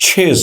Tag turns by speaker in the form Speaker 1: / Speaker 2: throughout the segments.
Speaker 1: 6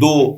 Speaker 1: 2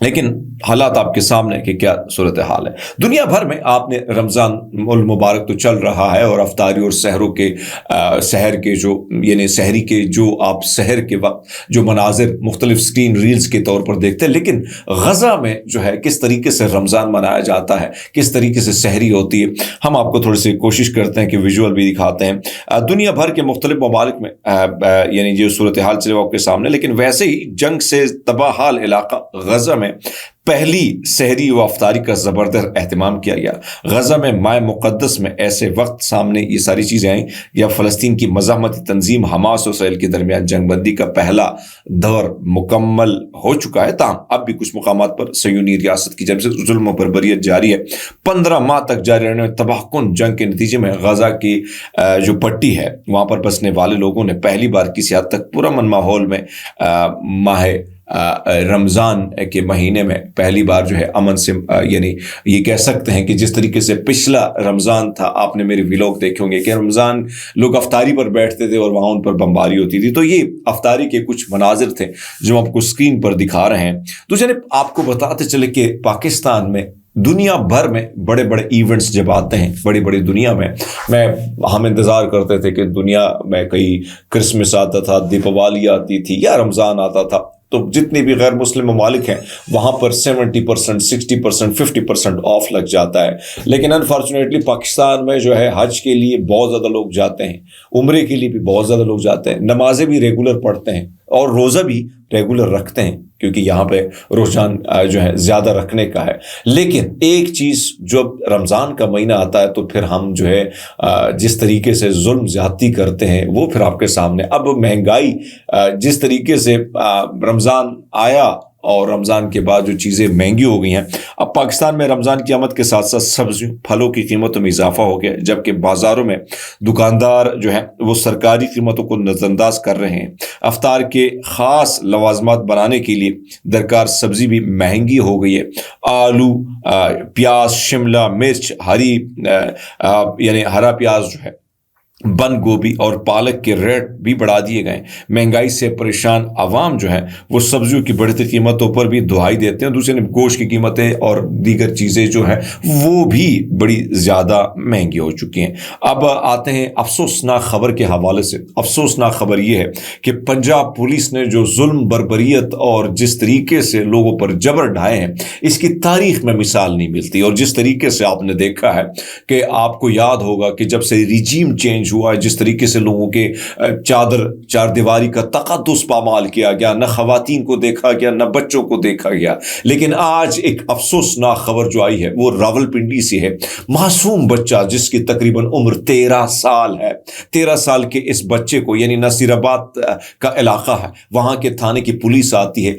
Speaker 1: لیکن حالات آپ کے سامنے کہ کیا صورتحال ہے دنیا بھر میں. آپ نے رمضان المبارک تو چل رہا ہے اور افطاری اور سحروں کے سحر کے جو یعنی سحری کے جو آپ سحر کے وقت جو مناظر مختلف سکرین ریلز کے طور پر دیکھتے ہیں، لیکن غزہ میں جو ہے کس طریقے سے رمضان منایا جاتا ہے، کس طریقے سے سحری ہوتی ہے، ہم آپ کو تھوڑی سی کوشش کرتے ہیں کہ ویژول بھی دکھاتے ہیں. دنیا بھر کے مختلف ممالک میں یعنی جو صورتحال چلے وہ آپ کے سامنے، لیکن ویسے ہی جنگ سے تباہ حال علاقہ غزہ میں پہلی سحری و افطاری کا زبردست اہتمام کیا گیا. غزہ میں مائع مقدس میں ایسے وقت سامنے یہ ساری چیزیں آئیں یا فلسطین کی مزاحمتی تنظیم حماس و اسرائیل کے درمیان جنگ بندی کا پہلا دور مکمل ہو چکا ہے. تاہم اب بھی کچھ مقامات پر صہیونی ریاست کی جانب سے ظلم و بربریت جاری ہے. 15 ماہ تک جاری رہنے تباہ کن جنگ کے نتیجے میں غزہ کی جو پٹی ہے وہاں پر بسنے والے لوگوں نے پہلی بار کسی حد تک پرامن ماحول میں ماہ رمضان کے مہینے میں پہلی بار جو ہے امن سے یعنی یہ کہہ سکتے ہیں کہ جس طریقے سے پچھلا رمضان تھا، آپ نے میرے ویلوگ دیکھے ہوں گے کہ رمضان لوگ افطاری پر بیٹھتے تھے اور وہاں ان پر بمباری ہوتی تھی. تو یہ افطاری کے کچھ مناظر تھے جو آپ کو اسکرین پر دکھا رہے ہیں. تو جناب آپ کو بتاتے چلے کہ پاکستان میں دنیا بھر میں بڑے بڑے ایونٹس جب آتے ہیں بڑی بڑی دنیا میں ہم انتظار کرتے تھے کہ دنیا میں کئی کرسمس آتا تھا، دیپاولی آتی تھی یا رمضان آتا تھا، تو جتنے بھی غیر مسلم ممالک ہیں وہاں پر 70%، 60%، 50% آف لگ جاتا ہے. لیکن انفارچونیٹلی پاکستان میں جو ہے حج کے لیے بہت زیادہ لوگ جاتے ہیں، عمرے کے لیے بھی بہت زیادہ لوگ جاتے ہیں، نمازیں بھی ریگولر پڑھتے ہیں اور روزہ بھی ریگولر رکھتے ہیں کیونکہ یہاں پہ روزان جو ہے زیادہ رکھنے کا ہے. لیکن ایک چیز جب رمضان کا مہینہ آتا ہے تو پھر ہم جو ہے جس طریقے سے ظلم زیادتی کرتے ہیں وہ پھر آپ کے سامنے. اب مہنگائی جس طریقے سے رمضان آیا اور رمضان کے بعد جو چیزیں مہنگی ہو گئی ہیں، اب پاکستان میں رمضان کی آمد کے ساتھ ساتھ سبزیوں پھلوں کی قیمتوں میں اضافہ ہو گیا، جبکہ بازاروں میں دکاندار جو ہیں وہ سرکاری قیمتوں کو نظر انداز کر رہے ہیں. افطار کے خاص لوازمات بنانے کے لیے درکار سبزی بھی مہنگی ہو گئی ہے. آلو، پیاز، شملہ مرچ، یعنی ہرا پیاز جو ہے، بند گوبھی اور پالک کے ریٹ بھی بڑھا دیے گئے. مہنگائی سے پریشان عوام جو ہے وہ سبزیوں کی بڑھتی قیمتوں پر بھی دہائی دیتے ہیں. دوسرے گوشت کی قیمتیں اور دیگر چیزیں جو ہیں وہ بھی بڑی زیادہ مہنگی ہو چکی ہیں. اب آتے ہیں افسوسناک خبر کے حوالے سے. افسوسناک خبر یہ ہے کہ پنجاب پولیس نے جو ظلم بربریت اور جس طریقے سے لوگوں پر جبر ڈھائے ہیں اس کی تاریخ میں مثال نہیں ملتی. اور جس طریقے سے آپ نے دیکھا ہے کہ آپ کو یاد ہوگا کہ جب سے ریجیم چینج ہوا ہے، جس طریقے سے لوگوں کے چار دیواری کا تقدس پامال کیا گیا، نہ خواتین کو دیکھا گیا نہ بچوں کو دیکھا گیا. لیکن آج ایک افسوسناک خبر جو آئی ہے وہ راولپنڈی سے ہے. معصوم بچہ جس کی تقریباً عمر 13 سال ہے، 13 سال کے اس بچے کو یعنی نصیر آباد کا علاقہ ہے، وہاں کے تھانے کی پولیس آتی ہے،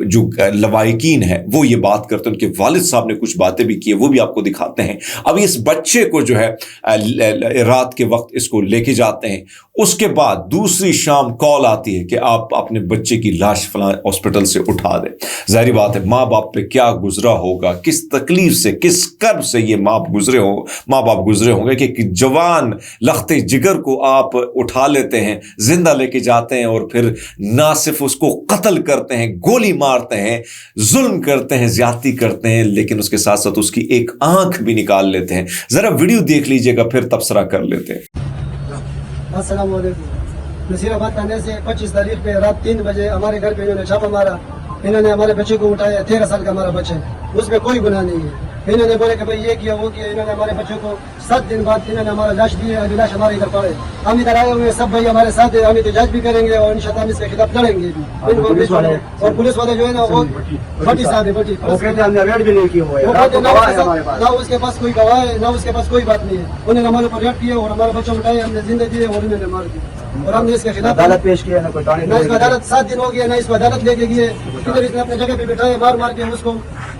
Speaker 1: جو لوائقین ہے وہ یہ بات کرتے ہیں. ان کے والد صاحب نے کچھ باتیں بھی کی، وہ بھی آپ کو دکھاتے ہیں. اب اس بچے کو جو ہے رات کے وقت اس کو لے کے جاتے ہیں. اس کے بعد دوسری شام کال آتی ہے کہ آپ اپنے بچے کی لاش فلاں ہاسپٹل سے اٹھا دیں. ظاہری بات ہے ماں باپ پہ کیا گزرا ہوگا، کس تکلیف سے، کس کرب سے یہ ماں باپ گزرے ہوں گے کہ جوان لخت جگر کو آپ اٹھا لیتے ہیں، زندہ لے کے جاتے ہیں اور پھر نہ صرف اس کو قتل کرتے ہیں، گولی مارتے ہیں، ظلم کرتے ہیں، زیادتی کرتے ہیں، لیکن اس کے ساتھ ساتھ اس کی ایک آنکھ بھی نکال لیتے ہیں. ذرا ویڈیو دیکھ لیجئے گا پھر تبصرہ کر لیتے ہیں.
Speaker 2: السلام علیکم. نصیر آباد تھانے سے 25 تاریخ پہ رات 3 بجے ہمارے گھر پہ انہوں نے چھاپا مارا. انہوں نے ہمارے بچے کو اٹھایا، 13 سال کا ہمارا بچہ ہے، اس میں کوئی گناہ نہیں ہے. انہوں نے بولے کہ بھائی یہ کیا وہ کیا. انہوں نے ہمارے بچوں کو 7 دن بعد انہوں نے ہمارا لاش دی ہے. ابھی لاش ہمارے ادھر پڑے. ہم ادھر آئے ہوئے سب بھائی ہمارے ساتھ ہیں. ہم احتجاج بھی کریں گے اور انشاءاللہ ہم اس کے خلاف لڑیں گے بھی. اور پولیس والے جو ہے نا وہ بٹی صاحب ہے، بٹی نہ اس کے پاس کوئی گواہ ہے نہ اس کے پاس کوئی بات نہیں ہے. انہوں نے ہمارے اوپر ریپ کیا اور ہمارے بچوں اٹھائے، ہم نے زندہ دیے اور انہوں نے مار دیا. اور ہم نے اس کے خلاف عدالت پیش کیا، نہ اس کو عدالت 7 دن ہو گیا نہ اس کو عدالت لے کے گئے. ادھر اس نے اپنے جگہ پہ بٹھائے، مار کے اس کو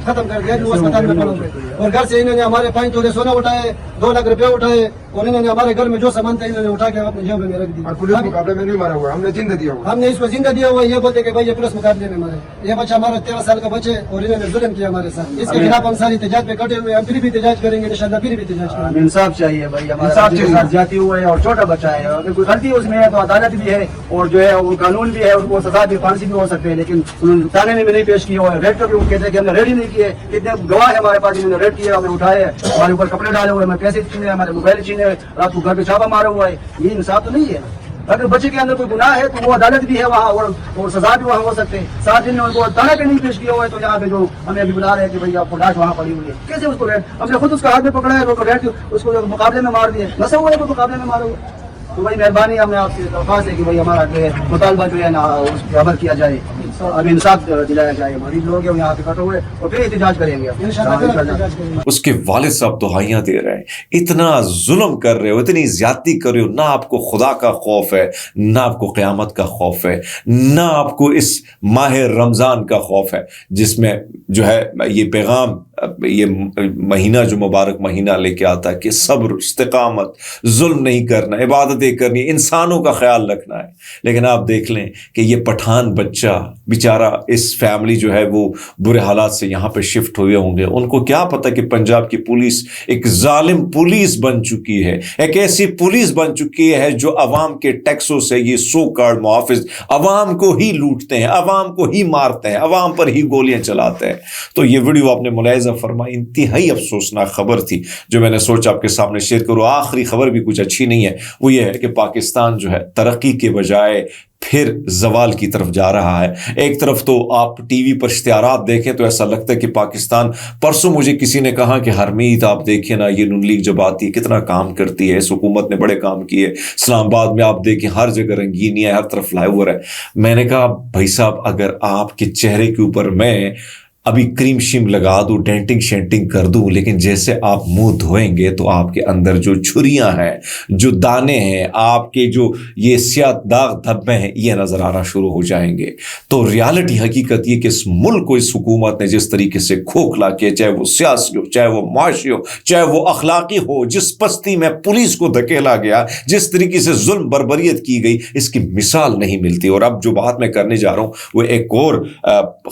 Speaker 2: ختم کر دیا. وہ اسپتال میں پڑا ہوئے اور گھر سے انہوں نے ہمارے 5 تولے سونا اٹھائے، 2 لاکھ روپے اٹھائے اور انہوں نے ہمارے گھر میں جو سامان تھا انہوں نے اٹھا کے اپنے جیب میں رکھ دی.
Speaker 3: اور پولیس مقابلے میں نہیں مارا ہوا, ہم نے زندہ دیا ہوا.
Speaker 2: ہم نے اس کو زندہ دیا ہوا, یہ بولتے کہ بھائی یہ پولیس مقابلے میں مرے. یہ بچہ ہمارا 13 سال کا بچہ ہے اور انہوں نے ظلم کیا ہمارے ساتھ. اس کے خلاف ہم ساری احتجاج پہ کٹے ہوئے ہیں. ہم پھر بھی احتجاج کریں گے انشاءاللہ, پھر بھی احتجاج کریں گے.
Speaker 4: انصاف چاہیے بھائی, ہمارے ساتھ جاتی ہوا ہے اور چھوٹا بچہ ہے, اگر کوئی غلطی اس میں ہے تو عدالت بھی ہے اور جو ہے وہ قانون بھی ہے, اس کو سزا بھی پھانسی بھی ہو سکتے ہیں, لیکن انہوں نے تانے میں بھی نہیں پیش کیا ہوا ہے. ریڈ کر کے وہ کہتے ہیں کہ ہم نے ریڈ ہی نہیں کیے. کتنے گواہ ہے ہمارے پاس, انہوں نے ریڈ کیا, ہمیں اٹھائے, ہمارے اوپر کپڑے ڈالے ہوئے, ہمیں پیسے چھینے, ہمارے موبائل چھینے, رات کو گھر پہ چھاپا مارا ہوا ہے. یہ انصاف تو نہیں ہے. اگر بچے کے اندر کوئی گناہ ہے تو وہ عدالت بھی ہے وہاں اور سزا بھی وہاں ہو سکتے ہیں. 7 دن میں ان کو تانے پہ نہیں پیش کیا ہوا ہے, تو یہاں پہ جو ہمیں ابھی بلا رہے ہیں کہ بھائی آپ کو لاش وہاں پڑی ہوئی ہے, کیسے اس کو ریڈ, ہم نے خود اس کا ہاتھ میں پکڑا ہے, ریڈ اس کو مقابلے میں مار دیا, نسا ہوا ہے تو مقابلے میں مارا ہوا. تو بھائی مہربانی, ہم نے آپ سے درخواست ہے کہ بھائی ہمارا جو ہے مطالبہ جو ہے نا اس پہ عمل کیا جائے, اب انصاف دلایا جائے. غریب لوگ ہیں یہاں پہ کٹے ہوئے, اور پھر احتجاج کریں گے انشاءاللہ.
Speaker 1: اس کے والد صاحب دہائیاں دے رہے ہیں, اتنا ظلم کر رہے ہو, اتنی زیادتی کر رہے ہو, نہ آپ کو خدا کا خوف ہے, نہ آپ کو قیامت کا خوف ہے, نہ آپ کو اس ماہ رمضان کا خوف ہے جس میں جو ہے یہ پیغام, یہ مہینہ جو مبارک مہینہ لے کے آتا ہے کہ صبر, استقامت, ظلم نہیں کرنا, عبادتیں کرنی, انسانوں کا خیال رکھنا ہے. لیکن آپ دیکھ لیں کہ یہ پٹھان بچہ بیچارہ, اس فیملی جو ہے وہ برے حالات سے یہاں پہ شفٹ ہوئے ہوں گے. ان کو کیا پتہ کہ پنجاب کی پولیس ایک ظالم پولیس بن چکی ہے, ایک ایسی پولیس بن چکی ہے جو عوام کے ٹیکسوں سے, یہ سو کارڈ محافظ عوام کو ہی لوٹتے ہیں, عوام کو ہی مارتے ہیں, عوام پر ہی گولیاں چلاتے ہیں. تو یہ ویڈیو آپ نے ملاحظہ فرمائی, انتہائی افسوسناک خبر تھی جو میں نے سوچا آپ کے سامنے شیئر کروں. آخری خبر بھی کچھ اچھی نہیں ہے, وہ یہ ہے کہ پاکستان جو ہے ترقی کے بجائے پھر زوال کی طرف جا رہا ہے. ایک طرف تو آپ ٹی وی پر اشتہارات دیکھیں تو ایسا لگتا ہے کہ پاکستان, پرسوں مجھے کسی نے کہا کہ ہرمیت آپ دیکھیں نا, یہ نون لیگ جب آتی ہے کتنا کام کرتی ہے, اس حکومت نے بڑے کام کیے. اسلام آباد میں آپ دیکھیں ہر جگہ رنگینی ہے, ہر طرف فلائی اوور ہے. میں نے کہا بھائی صاحب, اگر آپ کے چہرے کے اوپر میں ابھی کریم شیم لگا دوں, ڈینٹنگ شینٹنگ کر دوں, لیکن جیسے آپ منہ دھوئیں گے تو آپ کے اندر جو چھریاں ہیں, جو دانے ہیں, آپ کے جو یہ سیاہ داغ دھبے ہیں, یہ نظر آنا شروع ہو جائیں گے. تو ریالٹی حقیقت یہ کہ اس ملک کو اس حکومت نے جس طریقے سے کھوکھلا کیا, چاہے وہ سیاسی ہو, چاہے وہ معاشی ہو, چاہے وہ اخلاقی ہو, جس پستی میں پولیس کو دھکیلا گیا, جس طریقے سے ظلم بربریت کی گئی, اس کی مثال نہیں ملتی. اور اب جو بات میں کرنے جا رہا ہوں وہ ایک اور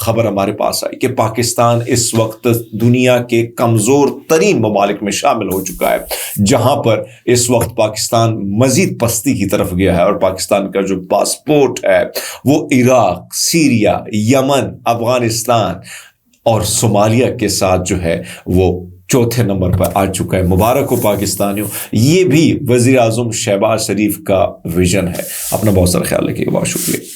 Speaker 1: خبر ہمارے پاس آئی کہ پاکستان اس وقت دنیا کے کمزور ترین ممالک میں شامل ہو چکا ہے, جہاں پر اس وقت پاکستان مزید پستی کی طرف گیا ہے. اور پاکستان کا جو پاسپورٹ ہے وہ عراق, سیریا, یمن, افغانستان اور صومالیہ کے ساتھ جو ہے وہ 4تھے نمبر پر آ چکا ہے. مبارک ہو پاکستانیوں, یہ بھی وزیر اعظم شہباز شریف کا ویژن ہے. اپنا بہت سارا خیال رکھیے گا. بہت شکریہ.